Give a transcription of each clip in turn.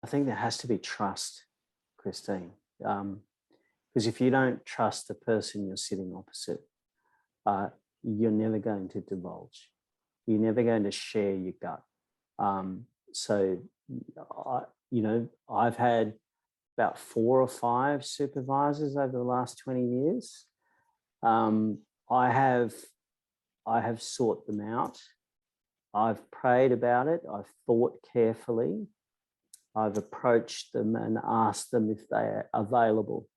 I think there has to be trust, Christine, because if you don't trust the person you're sitting opposite, you're never going to divulge. You're never going to share your gut. I've had about 4 or 5 supervisors over the last 20 years. I have sought them out. I've prayed about it. I've thought carefully. I've approached them and asked them if they're available,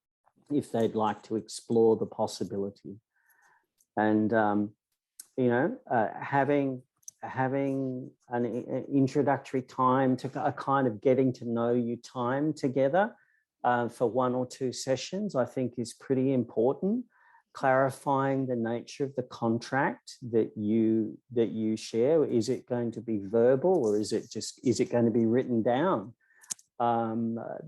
if they'd like to explore the possibility. And, having an introductory time, to a kind of getting to know you time together for 1 or 2 sessions, I think is pretty important. Clarifying the nature of the contract that you share. Is it going to be verbal, or is it going to be written down?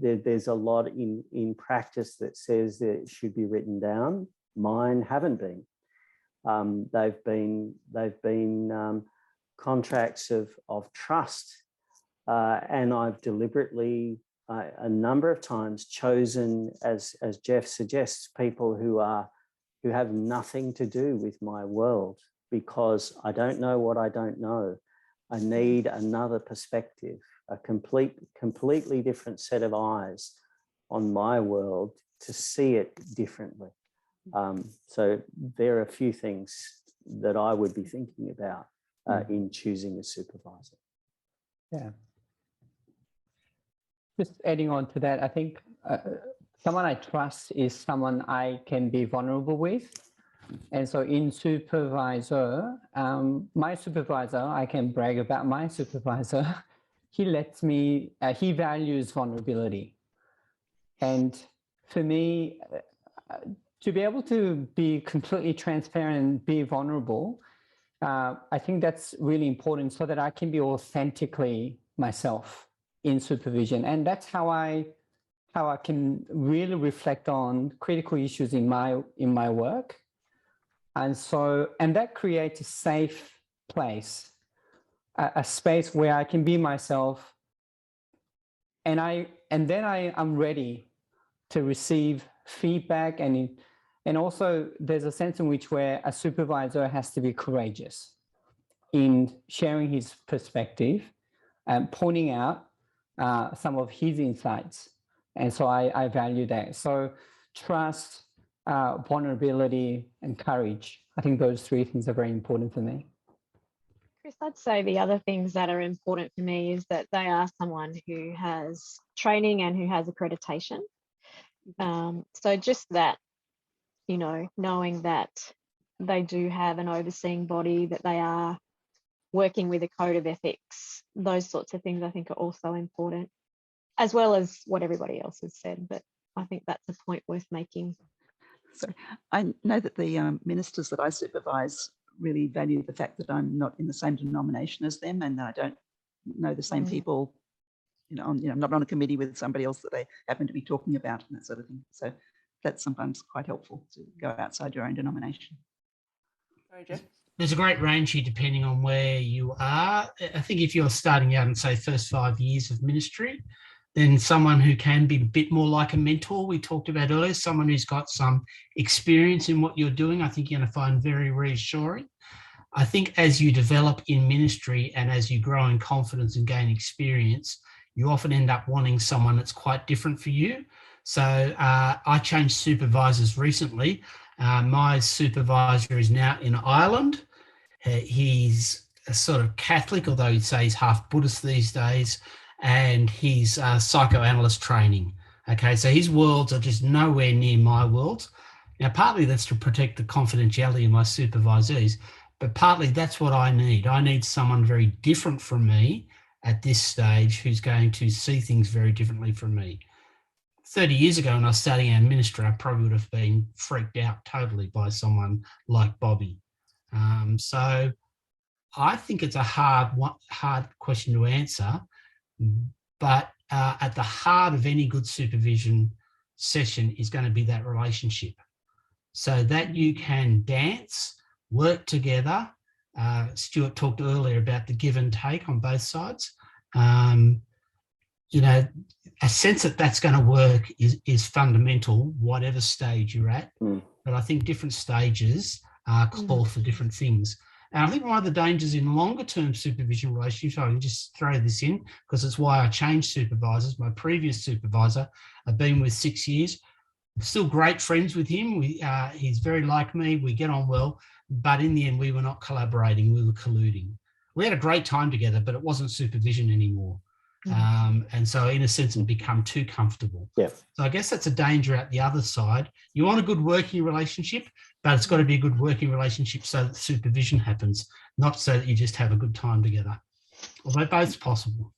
There's a lot in practice that says that it should be written down. Mine haven't been. They've been contracts of trust, and I've deliberately a number of times chosen, as Jeff suggests, people who have nothing to do with my world, because I don't know what I don't know. I need another perspective, a completely different set of eyes on my world to see it differently. So there are a few things that I would be thinking about in choosing a supervisor. Yeah. Just adding on to that, I think someone I trust is someone I can be vulnerable with. And so in supervisor, my supervisor, I can brag about my supervisor. He lets me, he values vulnerability. And for me, to be able to be completely transparent and be vulnerable, I think that's really important, so that I can be authentically myself in supervision. And that's how I can really reflect on critical issues in my work. And that creates a safe place, a space where I can be myself. And then I'm ready to receive feedback, and also there's a sense in which where a supervisor has to be courageous in sharing his perspective and pointing out some of his insights. And so I value that. So trust, vulnerability, and courage. I think those 3 things are very important for me. Chris, I'd say the other things that are important for me is that they are someone who has training and who has accreditation. So just that, knowing that they do have an overseeing body, that they are working with a code of ethics, those sorts of things I think are also important, as well as what everybody else has said. But I think that's a point worth making. So I know that the ministers that I supervise really value the fact that I'm not in the same denomination as them, and that I don't know the same people. I'm not on a committee with somebody else that they happen to be talking about, and that sort of thing. So that's sometimes quite helpful to go outside your own denomination. Sorry, Jeff? There's a great range here depending on where you are. I think if you're starting out and say first 5 years of ministry, then someone who can be a bit more like a mentor we talked about earlier, someone who's got some experience in what you're doing, I think you're going to find very reassuring. I think as you develop in ministry and as you grow in confidence and gain experience, you often end up wanting someone that's quite different for you. So I changed supervisors recently. My supervisor is now in Ireland. He's a sort of Catholic, although he'd say he's half Buddhist these days, and he's psychoanalyst training. Okay, so his worlds are just nowhere near my worlds. Now, partly that's to protect the confidentiality of my supervisees, but partly that's what I need. I need someone very different from me at this stage who's going to see things very differently from me. 30 years ago when I was starting our ministry, I probably would have been freaked out totally by someone like Bobby. So I think it's a hard question to answer, but at the heart of any good supervision session is going to be that relationship, so that you can dance, work together. Stuart talked earlier about the give and take on both sides. you know, a sense that that's going to work is fundamental, whatever stage you're at. But I think different stages call for different things. And I think one of the dangers in longer term supervision relationships, I can just throw this in because it's why I changed supervisors. My previous supervisor, I've been with 6 years, still great friends with him. He's very like me. We get on well, but in the end, we were not collaborating. We were colluding. We had a great time together, but it wasn't supervision anymore. And so in a sense, it become too comfortable. Yeah. So I guess that's a danger at the other side. You want a good working relationship, but it's got to be a good working relationship so that supervision happens, not so that you just have a good time together. Although both's possible.